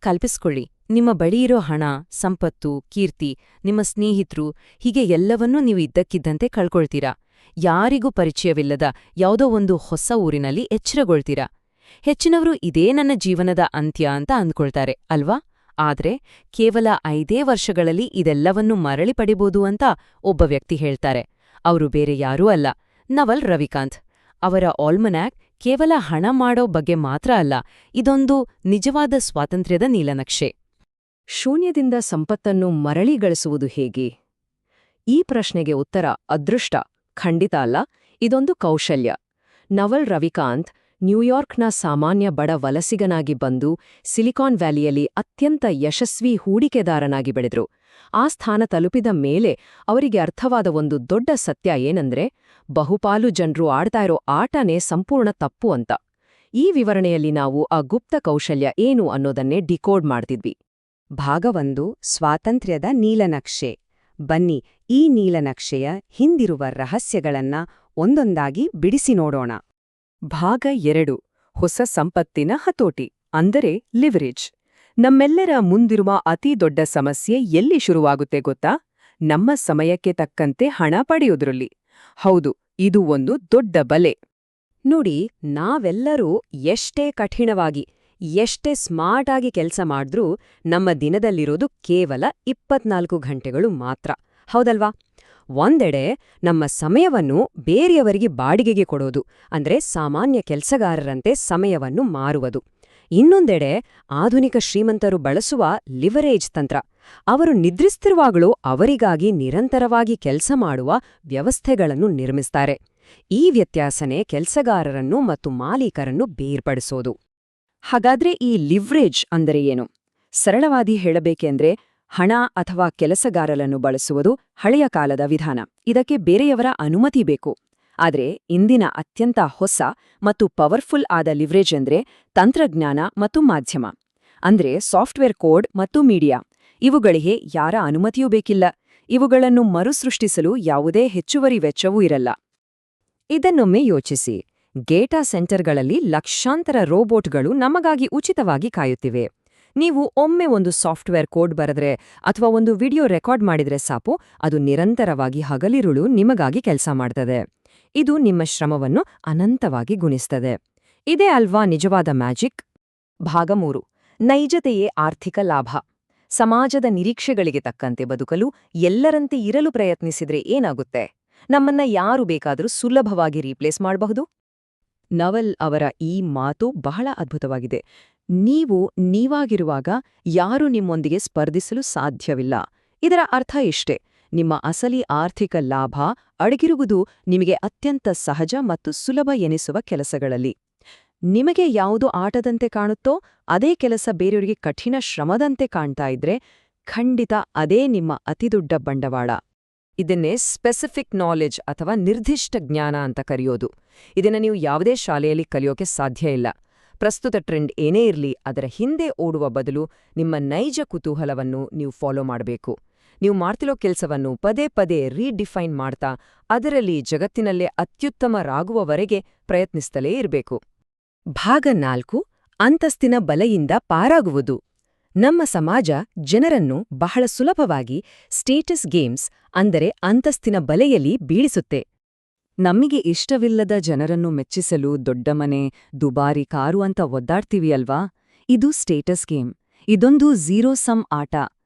ಕಲ್ಪಿಸ್ಕೊಳ್ಳಿ, ನಿಮ್ಮ ಬಳಿಯಿರೋ ಹಣ, ಸಂಪತ್ತು, ಕೀರ್ತಿ, ನಿಮ್ಮ ಸ್ನೇಹಿತರು, ಹೀಗೆ ಎಲ್ಲವನ್ನೂ ನೀವು ಇದ್ದಕ್ಕಿದ್ದಂತೆ ಕಳ್ಕೊಳ್ತೀರಾ. ಯಾರಿಗೂ ಪರಿಚಯವಿಲ್ಲದ ಯಾವುದೋ ಒಂದು ಹೊಸ ಊರಿನಲ್ಲಿ ಎಚ್ಚರಗೊಳ್ತೀರಾ. ಹೆಚ್ಚಿನವರು ಇದೇ ನನ್ನ ಜೀವನದ ಅಂತ್ಯ ಅಂತ ಅಂದ್ಕೊಳ್ತಾರೆ ಅಲ್ವಾ? ಆದ್ರೆ ಕೇವಲ 5 ವರ್ಷಗಳಲ್ಲಿ ಇದೆಲ್ಲವನ್ನೂ ಮರಳಿ ಪಡಿಬೋದು ಅಂತ ಒಬ್ಬ ವ್ಯಕ್ತಿ ಹೇಳ್ತಾರೆ. ಅವರು ಬೇರೆ ಯಾರೂ ಅಲ್ಲ, ನವಲ್ ರವಿಕಾಂತ್. ಅವರ ಆಲ್ಮನ್ಯಾಕ್ ಕೇವಲ ಹಣ ಮಾಡೋ ಬಗ್ಗೆ ಮಾತ್ರ ಅಲ್ಲ, ಇದೊಂದು ನಿಜವಾದ ಸ್ವಾತಂತ್ರ್ಯದ ನೀಲನಕ್ಷೆ. ಶೂನ್ಯದಿಂದ ಸಂಪತ್ತನ್ನು ಮರಳಿ ಗಳಿಸುವುದು ಹೇಗೆ? ಈ ಪ್ರಶ್ನೆಗೆ ಉತ್ತರ ಅದೃಷ್ಟ ಖಂಡಿತ ಅಲ್ಲ, ಇದೊಂದು ಕೌಶಲ್ಯ. ನವಲ್ ರವಿಕಾಂತ್ ನ್ಯೂಯಾರ್ಕ್ನ ಸಾಮಾನ್ಯ ಬಡ ವಲಸಿಗನಾಗಿ ಬಂದು ಸಿಲಿಕಾನ್ ವ್ಯಾಲಿಯಲ್ಲಿ ಅತ್ಯಂತ ಯಶಸ್ವಿ ಹೂಡಿಕೆದಾರನಾಗಿ ಬೆಳೆದ್ರು. ಆ ಸ್ಥಾನ ತಲುಪಿದ ಮೇಲೆ ಅವರಿಗೆ ಅರ್ಥವಾದ ಒಂದು ದೊಡ್ಡ ಸತ್ಯ ಏನಂದ್ರೆ, ಬಹುಪಾಲು ಜನರು ಆಡ್ತಾ ಇರೋ ಆಟನೇ ಸಂಪೂರ್ಣ ತಪ್ಪು ಅಂತ. ಈ ವಿವರಣೆಯಲ್ಲಿ ನಾವು ಆ ಗುಪ್ತ ಕೌಶಲ್ಯ ಏನು ಅನ್ನೋದನ್ನೇ ಡಿಕೋಡ್ ಮಾಡ್ತಿದ್ವಿ. ಭಾಗ 1 ಸ್ವಾತಂತ್ರ್ಯದ ನೀಲನಕ್ಷೆ. ಬನ್ನಿ, ಈ ನೀಲನಕ್ಷೆಯ ಹಿಂದಿರುವ ರಹಸ್ಯಗಳನ್ನ ಒಂದೊಂದಾಗಿ ಬಿಡಿಸಿ ನೋಡೋಣ. ಭಾಗ 2 ಹೊಸ ಸಂಪತ್ತಿನ ಹತೋಟಿ ಅಂದರೆ ಲಿವರೇಜ್. ನಮ್ಮೆಲ್ಲರ ಮುಂದಿರುವ ಅತಿ ದೊಡ್ಡ ಸಮಸ್ಯೆ ಎಲ್ಲಿ ಶುರುವಾಗುತ್ತೆ ಗೊತ್ತಾ? ನಮ್ಮ ಸಮಯಕ್ಕೆ ತಕ್ಕಂತೆ ಹಣ ಪಡೆಯೋದ್ರಲ್ಲಿ. ಹೌದು, ಇದು ಒಂದು ದೊಡ್ಡ ಬಲೆ. ನೋಡಿ, ನಾವೆಲ್ಲರೂ ಎಷ್ಟೇ ಕಠಿಣವಾಗಿ, ಎಷ್ಟೇ ಸ್ಮಾರ್ಟ್ ಆಗಿ ಕೆಲಸ ಮಾಡಿದ್ರೂ ನಮ್ಮ ದಿನದಲ್ಲಿರೋದು ಕೇವಲ 24 ಗಂಟೆಗಳು ಮಾತ್ರ, ಹೌದಲ್ವಾ? ಒಂದೆಡೆ ನಮ್ಮ ಸಮಯವನ್ನು ಬೇರೆಯವರಿಗೆ ಬಾಡಿಗೆಗೆ ಕೊಡೋದು, ಅಂದ್ರೆ ಸಾಮಾನ್ಯ ಕೆಲಸಗಾರರಂತೆ ಸಮಯವನ್ನು ಮಾರುವುದು. ಇನ್ನೊಂದೆಡೆ ಆಧುನಿಕ ಶ್ರೀಮಂತರು ಬಳಸುವ ಲಿವರೇಜ್ ತಂತ್ರ. ಅವರು ನಿದ್ರಿಸ್ತಿರುವಾಗಲೂ ಅವರಿಗಾಗಿ ನಿರಂತರವಾಗಿ ಕೆಲಸ ಮಾಡುವ ವ್ಯವಸ್ಥೆಗಳನ್ನು ನಿರ್ಮಿಸ್ತಾರೆ. ಈ ವ್ಯತ್ಯಾಸನೇ ಕೆಲಸಗಾರರನ್ನು ಮತ್ತು ಮಾಲೀಕರನ್ನು ಬೇರ್ಪಡಿಸೋದು. ಹಾಗಾದ್ರೆ ಈ ಲಿವ್ರೇಜ್ ಅಂದರೆ ಏನು? ಸರಳವಾಗಿ ಹೇಳಬೇಕೆಂದ್ರೆ, ಹಣ ಅಥವಾ ಕೆಲಸಗಾರರನ್ನು ಬಳಸುವುದು ಹಳೆಯ ಕಾಲದ ವಿಧಾನ. ಇದಕ್ಕೆ ಬೇರೆಯವರ ಅನುಮತಿ ಬೇಕು. ಆದ್ರೆ ಇಂದಿನ ಅತ್ಯಂತ ಹೊಸ ಮತ್ತು ಪವರ್ಫುಲ್ ಆದ ಲಿವ್ರೇಜ್ ಅಂದ್ರೆ ತಂತ್ರಜ್ಞಾನ ಮತ್ತು ಮಾಧ್ಯಮ. ಅಂದ್ರೆ ಸಾಫ್ಟ್ವೇರ್ ಕೋಡ್ ಮತ್ತು ಮೀಡಿಯಾ. ಇವುಗಳಿಗೆ ಯಾರ ಅನುಮತಿಯೂ ಬೇಕಿಲ್ಲ. ಇವುಗಳನ್ನು ಮರುಸೃಷ್ಟಿಸಲು ಯಾವುದೇ ಹೆಚ್ಚುವರಿ ವೆಚ್ಚವೂ ಇರಲ್ಲ. ಇದನ್ನೊಮ್ಮೆ ಯೋಚಿಸಿ. ಡೇಟಾ ಸೆಂಟರ್ಗಳಲ್ಲಿ ಲಕ್ಷಾಂತರ ರೋಬೋಟ್ಗಳು ನಮಗಾಗಿ ಉಚಿತವಾಗಿ ಕಾಯುತ್ತಿವೆ. ನೀವು ಒಮ್ಮೆ ಒಂದು ಸಾಫ್ಟ್ವೇರ್ ಕೋಡ್ ಬರೆದ್ರೆ ಅಥವಾ ಒಂದು ವಿಡಿಯೋ ರೆಕಾರ್ಡ್ ಮಾಡಿದ್ರೆ ಸಾಕು, ಅದು ನಿರಂತರವಾಗಿ ಹಗಲಿರುಳು ನಿಮಗಾಗಿ ಕೆಲಸ ಮಾಡ್ತದೆ. ಇದು ನಿಮ್ಮ ಶ್ರಮವನ್ನು ಅನಂತವಾಗಿ ಗುಣಿಸ್ತದೆ. ಇದೇ ಅಲ್ವಾ ನಿಜವಾದ ಮ್ಯಾಜಿಕ್? ಭಾಗ 3 ನೈಜತೆಯೇ ಆರ್ಥಿಕ ಲಾಭ. ಸಮಾಜದ ನಿರೀಕ್ಷೆಗಳಿಗೆ ತಕ್ಕಂತೆ ಬದುಕಲು, ಎಲ್ಲರಂತೆ ಇರಲು ಪ್ರಯತ್ನಿಸಿದ್ರೆ ಏನಾಗುತ್ತೆ? ನಮ್ಮನ್ನ ಯಾರು ಬೇಕಾದರೂ ಸುಲಭವಾಗಿ ರೀಪ್ಲೇಸ್ ಮಾಡಬಹುದು? ನವಲ್ ಅವರ ಈ ಮಾತು ಬಹಳ ಅದ್ಭುತವಾಗಿದೆ. ನೀವು ನೀವಾಗಿರುವಾಗ ಯಾರೂ ನಿಮ್ಮೊಂದಿಗೆ ಸ್ಪರ್ಧಿಸಲು ಸಾಧ್ಯವಿಲ್ಲ. ಇದರ ಅರ್ಥ ಇಷ್ಟೇ: ನಿಮ್ಮ ಅಸಲಿ ಆರ್ಥಿಕ ಲಾಭ ಅಡಗಿರುವುದು ನಿಮಗೆ ಅತ್ಯಂತ ಸಹಜ ಮತ್ತು ಸುಲಭ ಎನಿಸುವ ಕೆಲಸಗಳಲ್ಲಿ. ನಿಮಗೆ ಯಾವುದು ಆಟದಂತೆ ಕಾಣುತ್ತೋ ಅದೇ ಕೆಲಸ ಬೇರೆಯವರಿಗೆ ಕಠಿಣ ಶ್ರಮದಂತೆ ಕಾಣ್ತಾ ಇದ್ರೆ, ಖಂಡಿತ ಅದೇ ನಿಮ್ಮ ಅತಿದೊಡ್ಡ ಬಂಡವಾಳ. ಇದನ್ನೇ ಸ್ಪೆಸಿಫಿಕ್ ನಾಲೆಜ್ ಅಥವಾ ನಿರ್ದಿಷ್ಟ ಜ್ಞಾನ ಅಂತ ಕರೆಯೋದು. ಇದನ್ನು ನೀವು ಯಾವುದೇ ಶಾಲೆಯಲ್ಲಿ ಕಲಿಯೋಕೆ ಸಾಧ್ಯ ಇಲ್ಲ. ಪ್ರಸ್ತುತ ಟ್ರೆಂಡ್ ಏನೇ ಇರಲಿ, ಅದರ ಹಿಂದೆ ಓಡುವ ಬದಲು ನಿಮ್ಮ ನೈಜ ಕುತೂಹಲವನ್ನು ನೀವು ಫಾಲೋ ಮಾಡಬೇಕು. ನೀವು ಮಾಡ್ತಿರೋ ಕೆಲಸವನ್ನು ಪದೇ ಪದೇ ರೀಡಿಫೈನ್ ಮಾಡ್ತಾ ಅದರಲ್ಲಿ ಜಗತ್ತಿನಲ್ಲೇ ಅತ್ಯುತ್ತಮರಾಗುವವರೆಗೆ ಪ್ರಯತ್ನಿಸ್ತಲೇ ಇರಬೇಕು. ಭಾಗ 4 ಅಂತಸ್ತಿನ ಬಲೆಯಿಂದ ಪಾರಾಗುವುದು. ನಮ್ಮ ಸಮಾಜ ಜನರನ್ನು ಬಹಳ ಸುಲಭವಾಗಿ ಸ್ಟೇಟಸ್ ಗೇಮ್ಸ್ ಅಂದರೆ ಅಂತಸ್ತಿನ ಬಲೆಯಲ್ಲಿ ಬೀಳಿಸುತ್ತೆ. ನಮಗೆ ಇಷ್ಟವಿಲ್ಲದ ಜನರನ್ನು ಮೆಚ್ಚಿಸಲು ದೊಡ್ಡ ಮನೆ, ದುಬಾರಿ ಕಾರು ಅಂತ ಒದ್ದಾಡ್ತೀವಿ ಅಲ್ವಾ? ಇದು ಸ್ಟೇಟಸ್ ಗೇಮ್. ಇದೊಂದು ಝೀರೋ ಸಮ್ ಆಟ.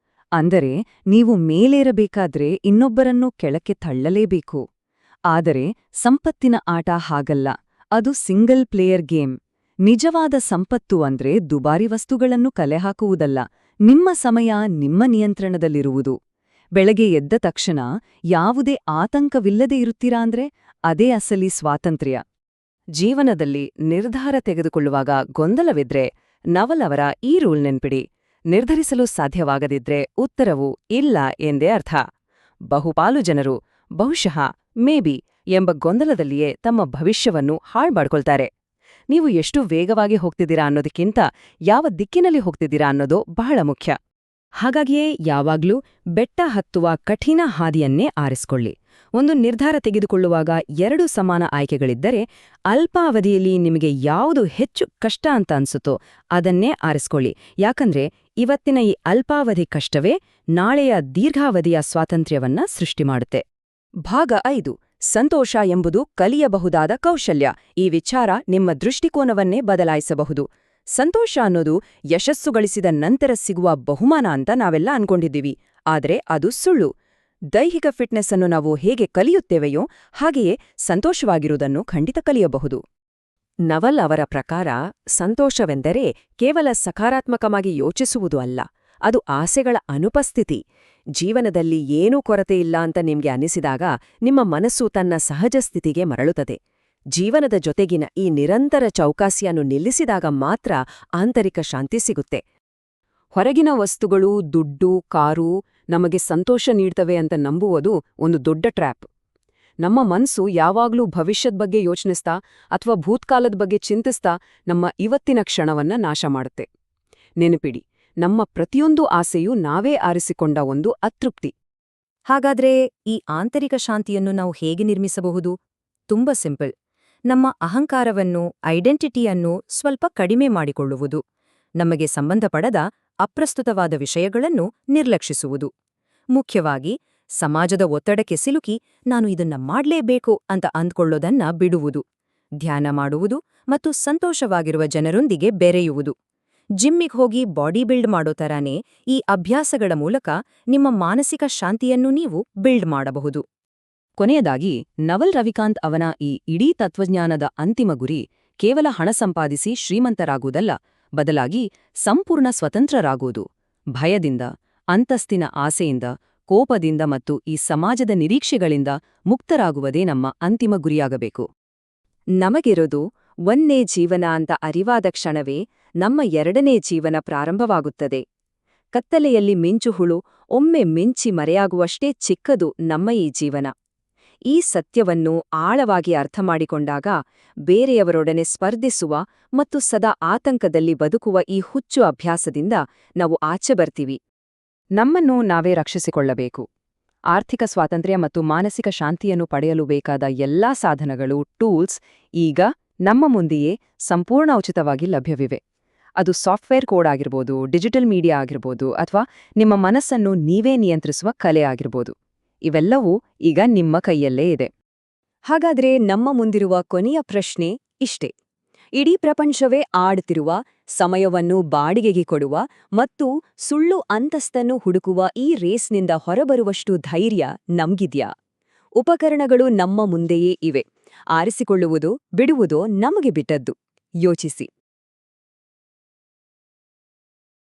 ಅಂದರೆ ನೀವು ಮೇಲೇರಬೇಕಾದ್ರೆ ಇನ್ನೊಬ್ಬರನ್ನು ಕೆಳಕ್ಕೆ ತಳ್ಳಲೇಬೇಕು. ಆದರೆ ಸಂಪತ್ತಿನ ಆಟ ಹಾಗಲ್ಲ. ಅದು ಸಿಂಗಲ್ ಪ್ಲೇಯರ್ ಗೇಮ್. ನಿಜವಾದ ಸಂಪತ್ತು ಅಂದ್ರೆ ದುಬಾರಿ ವಸ್ತುಗಳನ್ನು ಕಲೆಹಾಕುವುದಲ್ಲ, ನಿಮ್ಮ ಸಮಯ ನಿಮ್ಮ ನಿಯಂತ್ರಣದಲ್ಲಿರುವುದು. ಬೆಳಗ್ಗೆ ಎದ್ದ ತಕ್ಷಣ ಯಾವುದೇ ಆತಂಕವಿಲ್ಲದೆ ಇರುತ್ತೀರಾ ಅಂದ್ರೆ ಅದೇ ಅಸಲಿ ಸ್ವಾತಂತ್ರ್ಯ. ಜೀವನದಲ್ಲಿ ನಿರ್ಧಾರ ತೆಗೆದುಕೊಳ್ಳುವಾಗ ಗೊಂದಲವಿದ್ರೆ ನವಲ್ ಅವರ ಈ ರೂಲ್ ನೆನ್ಪಿಡಿ. ನಿರ್ಧರಿಸಲು ಸಾಧ್ಯವಾಗದಿದ್ರೆ ಉತ್ತರವು ಇಲ್ಲ ಎಂದೇ ಅರ್ಥ. ಬಹುಪಾಲು ಜನರು ಬಹುಶಃ ಮೇಬಿ ಎಂಬ ಗೊಂದಲದಲ್ಲಿಯೇ ತಮ್ಮ ಭವಿಷ್ಯವನ್ನು ಹಾಳ್ಮಾಡ್ಕೊಳ್ತಾರೆ. ನೀವು ಎಷ್ಟು ವೇಗವಾಗಿ ಹೋಗ್ತಿದ್ದೀರಾ ಅನ್ನೋದಕ್ಕಿಂತ ಯಾವ ದಿಕ್ಕಿನಲ್ಲಿ ಹೋಗ್ತಿದ್ದೀರಾ ಅನ್ನೋದು ಬಹಳ ಮುಖ್ಯ. ಹಾಗಾಗಿಯೇ ಯಾವಾಗ್ಲೂ ಬೆಟ್ಟ ಹತ್ತುವ ಕಠಿಣ ಹಾದಿಯನ್ನೇ ಆರಿಸ್ಕೊಳ್ಳಿ. ಒಂದು ನಿರ್ಧಾರ ತೆಗೆದುಕೊಳ್ಳುವಾಗ 2 ಸಮಾನ ಆಯ್ಕೆಗಳಿದ್ದರೆ ಅಲ್ಪಾವಧಿಯಲ್ಲಿ ನಿಮಗೆ ಯಾವುದು ಹೆಚ್ಚು ಕಷ್ಟ ಅಂತ ಅನ್ಸುತ್ತೋ ಅದನ್ನೇ ಆರಿಸ್ಕೊಳ್ಳಿ. ಯಾಕಂದ್ರೆ ಇವತ್ತಿನ ಈ ಅಲ್ಪಾವಧಿ ಕಷ್ಟವೇ ನಾಳೆಯ ದೀರ್ಘಾವಧಿಯ ಸ್ವಾತಂತ್ರ್ಯವನ್ನ ಸೃಷ್ಟಿ ಮಾಡುತ್ತೆ. ಭಾಗ 5 ಸಂತೋಷ ಎಂಬುದು ಕಲಿಯಬಹುದಾದ ಕೌಶಲ್ಯ. ಈ ವಿಚಾರ ನಿಮ್ಮ ದೃಷ್ಟಿಕೋನವನ್ನೇ ಬದಲಾಯಿಸಬಹುದು. ಸಂತೋಷ ಅನ್ನೋದು ಯಶಸ್ಸು ಗಳಿಸಿದ ನಂತರ ಸಿಗುವ ಬಹುಮಾನ ಅಂತ ನಾವೆಲ್ಲ ಅನ್ಕೊಂಡಿದ್ದೀವಿ. ಆದ್ರೆ ಅದು ಸುಳ್ಳು. ದೈಹಿಕ ಫಿಟ್ನೆಸ್ ಅನ್ನು ನಾವು ಹೇಗೆ ಕಲಿಯುತ್ತೇವೆಯೋ ಹಾಗೆಯೇ ಸಂತೋಷವಾಗಿರುವುದನ್ನು ಖಂಡಿತ ಕಲಿಯಬಹುದು. ನವಲ್ ಅವರ ಪ್ರಕಾರ ಸಂತೋಷವೆಂದರೆ ಕೇವಲ ಸಕಾರಾತ್ಮಕವಾಗಿ ಯೋಚಿಸುವುದು ಅಲ್ಲ, ಅದು ಆಸೆಗಳ ಅನುಪಸ್ಥಿತಿ. ಜೀವನದಲ್ಲಿ ಏನೂ ಕೊರತೆಯಿಲ್ಲ ಅಂತ ನಿಮ್ಗೆ ಅನಿಸಿದಾಗ ನಿಮ್ಮ ಮನಸ್ಸು ತನ್ನ ಸಹಜ ಸ್ಥಿತಿಗೆ ಮರಳುತ್ತದೆ. ಜೀವನದ ಜೊತೆಗಿನ ಈ ನಿರಂತರ ಚೌಕಾಸಿಯನ್ನು ನಿಲ್ಲಿಸಿದಾಗ ಮಾತ್ರ ಆಂತರಿಕ ಶಾಂತಿ ಸಿಗುತ್ತೆ. ಹೊರಗಿನ ವಸ್ತುಗಳು, ದುಡ್ಡು, ಕಾರು ನಮಗೆ ಸಂತೋಷ ನೀಡ್ತವೆ ಅಂತ ನಂಬುವುದು ಒಂದು ದೊಡ್ಡ ಟ್ರ್ಯಾಪ್. ನಮ್ಮ ಮನ್ಸು ಯಾವಾಗ್ಲೂ ಭವಿಷ್ಯದ ಬಗ್ಗೆ ಯೋಚನಿಸ್ತಾ ಅಥವಾ ಭೂತ್ಕಾಲದ ಬಗ್ಗೆ ಚಿಂತಿಸ್ತಾ ನಮ್ಮ ಇವತ್ತಿನ ಕ್ಷಣವನ್ನ ನಾಶ ಮಾಡುತ್ತೆ. ನೆನಪಿಡಿ, ನಮ್ಮ ಪ್ರತಿಯೊಂದು ಆಸೆಯೂ ನಾವೇ ಆರಿಸಿಕೊಂಡ ಒಂದು ಅತೃಪ್ತಿ. ಹಾಗಾದ್ರೆ ಈ ಆಂತರಿಕ ಶಾಂತಿಯನ್ನು ನಾವು ಹೇಗೆ ನಿರ್ಮಿಸಬಹುದು? ತುಂಬಾ ಸಿಂಪಲ್. ನಮ್ಮ ಅಹಂಕಾರವನ್ನು, ಐಡೆಂಟಿಟಿಯನ್ನು ಸ್ವಲ್ಪ ಕಡಿಮೆ ಮಾಡಿಕೊಳ್ಳುವುದು. ನಮಗೆ ಸಂಬಂಧಪಡದ ಅಪ್ರಸ್ತುತವಾದ ವಿಷಯಗಳನ್ನು ನಿರ್ಲಕ್ಷಿಸುವುದು. ಮುಖ್ಯವಾಗಿ ಸಮಾಜದ ಒತ್ತಡಕ್ಕೆ ಸಿಲುಕಿ ನಾನು ಇದನ್ನ ಮಾಡ್ಲೇಬೇಕು ಅಂತ ಅಂದ್ಕೊಳ್ಳೋದನ್ನ ಬಿಡುವುದು. ಧ್ಯಾನ ಮಾಡುವುದು ಮತ್ತು ಸಂತೋಷವಾಗಿರುವ ಜನರೊಂದಿಗೆ ಬೆರೆಯುವುದು. ಜಿಮ್ಮಿಗ್ ಹೋಗಿ ಬಾಡಿ ಬಿಲ್ಡ್ ಮಾಡೋ ತರಾನೇ ಈ ಅಭ್ಯಾಸಗಳ ಮೂಲಕ ನಿಮ್ಮ ಮಾನಸಿಕ ಶಾಂತಿಯನ್ನು ನೀವು ಬಿಲ್ಡ್ ಮಾಡಬಹುದು. ಕೊನೆಯದಾಗಿ ನವಲ್ ರವಿಕಾಂತ್ ಅವನ ಈ ಇಡೀ ತತ್ವಜ್ಞಾನದ ಅಂತಿಮ ಗುರಿ ಕೇವಲ ಹಣ ಸಂಪಾದಿಸಿ ಶ್ರೀಮಂತರಾಗುವುದಲ್ಲ, ಬದಲಾಗಿ ಸಂಪೂರ್ಣ ಸ್ವತಂತ್ರರಾಗುವುದು. ಭಯದಿಂದ, ಅಂತಸ್ತಿನ ಆಸೆಯಿಂದ, ಕೋಪದಿಂದ ಮತ್ತು ಈ ಸಮಾಜದ ನಿರೀಕ್ಷೆಗಳಿಂದ ಮುಕ್ತರಾಗುವುದೇ ನಮ್ಮ ಅಂತಿಮ ಗುರಿಯಾಗಬೇಕು. ನಮಗಿರೋದು ಒಂದೇ ಜೀವನ ಅಂತ ಅರಿವಾದ ಕ್ಷಣವೇ ನಮ್ಮ 2ನೇ ಜೀವನ ಪ್ರಾರಂಭವಾಗುತ್ತದೆ. ಕತ್ತಲೆಯಲ್ಲಿ ಮಿಂಚುಹುಳು ಒಮ್ಮೆ ಮಿಂಚಿ ಮರೆಯಾಗುವಷ್ಟೇ ಚಿಕ್ಕದು ನಮ್ಮ ಈ ಜೀವನ. ಈ ಸತ್ಯವನ್ನು ಆಳವಾಗಿ ಅರ್ಥಮಾಡಿಕೊಂಡಾಗ ಬೇರೆಯವರೊಡನೆ ಸ್ಪರ್ಧಿಸುವ ಮತ್ತು ಸದಾ ಆತಂಕದಲ್ಲಿ ಬದುಕುವ ಈ ಹುಚ್ಚು ಅಭ್ಯಾಸದಿಂದ ನಾವು ಆಚೆ ಬರ್ತೀವಿ. ನಮ್ಮನ್ನು ನಾವೇ ರಕ್ಷಿಸಿಕೊಳ್ಳಬೇಕು. ಆರ್ಥಿಕ ಸ್ವಾತಂತ್ರ್ಯ ಮತ್ತು ಮಾನಸಿಕ ಶಾಂತಿಯನ್ನು ಪಡೆಯಲು ಬೇಕಾದ ಎಲ್ಲಾ ಸಾಧನಗಳು, ಟೂಲ್ಸ್ ಈಗ ನಮ್ಮ ಮುಂದೆಯೇ ಸಂಪೂರ್ಣ ಉಚಿತವಾಗಿ ಲಭ್ಯವಿವೆ. ಅದು ಸಾಫ್ಟ್ವೇರ್ ಕೋಡ್ ಆಗಿರ್ಬೋದು, ಡಿಜಿಟಲ್ ಮೀಡಿಯಾ ಆಗಿರ್ಬೋದು, ಅಥವಾ ನಿಮ್ಮ ಮನಸ್ಸನ್ನು ನೀವೇ ನಿಯಂತ್ರಿಸುವ ಕಲೆ ಆಗಿರ್ಬೋದು. ಇವೆಲ್ಲವೂ ಈಗ ನಿಮ್ಮ ಕೈಯಲ್ಲೇ ಇದೆ. ಹಾಗಾದ್ರೆ ನಮ್ಮ ಮುಂದಿರುವ ಕೊನೆಯ ಪ್ರಶ್ನೆ ಇಷ್ಟೇ. ಇಡೀ ಪ್ರಪಂಚವೇ ಆಡುತ್ತಿರುವ, ಸಮಯವನ್ನು ಬಾಡಿಗೆಗೆ ಕೊಡುವ ಮತ್ತು ಸುಳ್ಳು ಅಂತಸ್ತನ್ನು ಹುಡುಕುವ ಈ ರೇಸ್ನಿಂದ ಹೊರಬರುವಷ್ಟು ಧೈರ್ಯ ನಮ್ಗಿದ್ಯಾ? ಉಪಕರಣಗಳು ನಮ್ಮ ಮುಂದೆಯೇ ಇವೆ. ಆರಿಸಿಕೊಳ್ಳುವುದೋ ಬಿಡುವುದೋ ನಮಗೆ ಬಿಟ್ಟದ್ದು. ಯೋಚಿಸಿ.